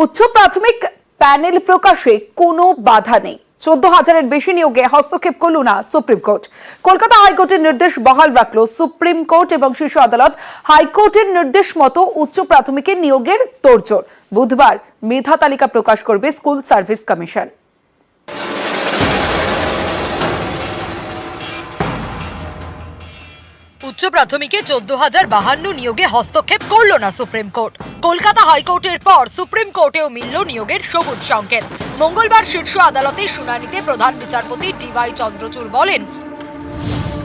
উচ্চ প্রাথমিক প্যানেল প্রকাশে কোনো বাধা নেই। 14,000-এর বেশি নিয়োগে হস্তক্ষেপ করল না সুপ্রিম কোর্ট। কলকাতা হাইকোর্টের নির্দেশ বহাল রাখল সুপ্রিম কোর্ট এবং শীর্ষ আদালত। হাইকোর্টের নির্দেশ মতো উচ্চ প্রাথমিকের নিয়োগের তোড়জোড়। বুধবার মেধা তালিকা প্রকাশ করবে স্কুল সার্ভিস কমিশন। উচ্চ প্রাথমিকে 14,052 নিয়োগে হস্তক্ষেপ করল না সুপ্রিম কোর্ট। কলকাতা হাইকোর্টের পর সুপ্রিম কোর্টেও মিলল নিয়োগের সবুজ সংকেত। মঙ্গলবার শীর্ষ আদালতে শুনানিতে প্রধান বিচারপতি DY চন্দ্রচূড় বলেন,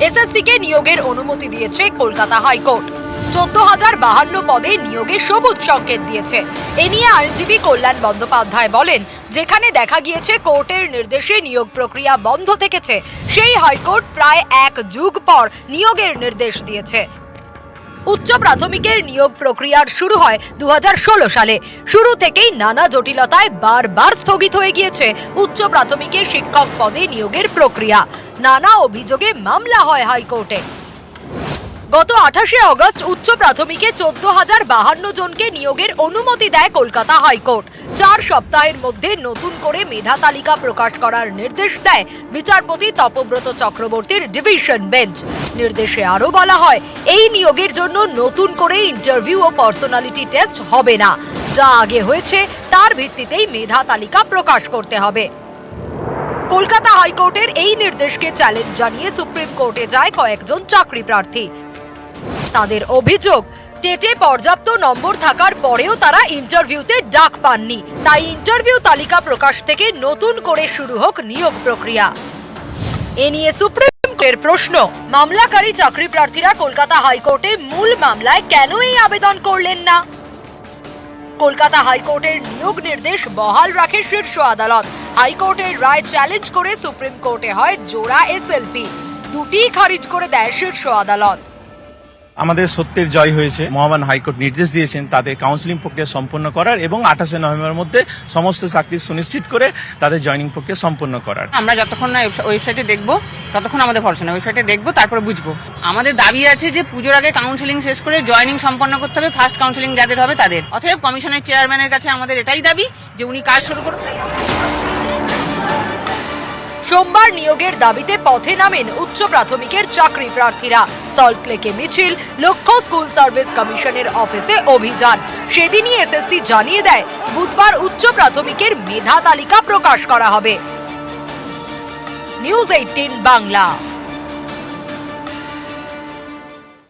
এসএসসি-কে নিয়োগের অনুমতি দিয়েছে কলকাতা হাইকোর্ট। 14,052 পদে নিয়োগে সবুজ সংকেত দিয়েছে। এ নিয়ে আইনজীবী কল্যাণ বন্দ্যোপাধ্যায় বলেন, যেখানে দেখা গিয়েছে কোর্টের নির্দেশে নিয়োগ প্রক্রিয়া বন্ধ থেকেছে, সেই হাইকোর্ট প্রায় 1 যুগ পর নিয়োগের নির্দেশ দিয়েছে। উচ্চ প্রাথমিকের নিয়োগ প্রক্রিয়ার শুরু হয় 2016 সালে। শুরু থেকেই নানা জটিলতায় বারবার স্থগিত হয়ে গিয়েছে উচ্চ প্রাথমিকের শিক্ষক পদে নিয়োগের প্রক্রিয়া। নানা অভিযোগে মামলা হয় হাইকোর্টে। গত 28শে আগস্ট উচ্চ প্রাথমিকে 14,052 জনকে নিয়োগের অনুমতি দেয় কলকাতা হাইকোর্ট। 4 সপ্তাহের মধ্যে নতুন করে মেধা তালিকা প্রকাশ করার নির্দেশ দেয় বিচারপতি তপব্রত চক্রবর্তীর ডিভিশন বেঞ্চ। নির্দেশে আরও বলা হয়, এই নিয়োগের জন্য নতুন করে ইন্টারভিউ ও পার্সোনালিটি টেস্ট হবে না। যা আগে হয়েছে তার ভিত্তিতেই মেধা তালিকা প্রকাশ করতে হবে। কলকাতা হাইকোর্টের এই নির্দেশকে চ্যালেঞ্জ জানিয়ে সুপ্রিম কোর্টে যায় কয়েকজন চাকরি প্রার্থী। তাদের অভিযোগ, টেটে পর্যাপ্ত নম্বর থাকার পরেও তারা ইন্টারভিউতে ডাক পাননি। তাই ইন্টারভিউ তালিকা প্রকাশ থেকে নতুন করে শুরু হোক নিয়োগ প্রক্রিয়া। এ নিয়ে সুপ্রিম কোর্টের প্রশ্ন, মামলাকারী চাকরি প্রার্থীরা কলকাতা হাইকোর্টে মূল মামলায় কেন এই আবেদন করলেন না? কলকাতা হাইকোর্টের নিয়োগ নির্দেশ বহাল রাখে শীর্ষ আদালত। হাইকোর্টের রায় চ্যালেঞ্জ করে সুপ্রিম কোর্টে হয় জোড়া SLP। দুটিই খারিজ করে দেয় শীর্ষ আদালত। আমাদের সত্যের জয় হয়েছে। মহামান্য হাইকোর্ট নির্দেশ দিয়েছেন তাদের কাউন্সিলিং প্রক্রিয়া সম্পন্ন করার এবং 28শে নভেম্বরের মধ্যে সমস্ত চাকরি সুনিশ্চিত করে তাদের জয়নিং প্রক্রিয়া সম্পন্ন করার। আমরা যতক্ষণ না ওয়েবসাইটে দেখবো ততক্ষণ আমাদের ভরসা না, ওয়েবসাইটে দেখবো তারপরে বুঝবো। আমাদের দাবি আছে যে পুজোর আগে কাউন্সিলিং শেষ করে জয়নিং সম্পন্ন করতে হবে। ফার্স্ট কাউন্সিলিং যাদের হবে তাদের। অতএব কমিশনের চেয়ারম্যানের কাছে আমাদের এটাই দাবি যে উনি কাজ শুরু করুন। সোমবার নিয়োগের দাবিতে পথে নামেন উচ্চ প্রাথমিকের চাকরি প্রার্থীরা। সল্টলেকে মিছিল, লক্ষ্য স্কুল সার্ভিস কমিশনের অফিসে অভিযান। সেদিনই এসএসসি জানিয়ে দেয়, বুধবার উচ্চ প্রাথমিকের মেধা তালিকা প্রকাশ করা হবে। নিউজ 18 বাংলা।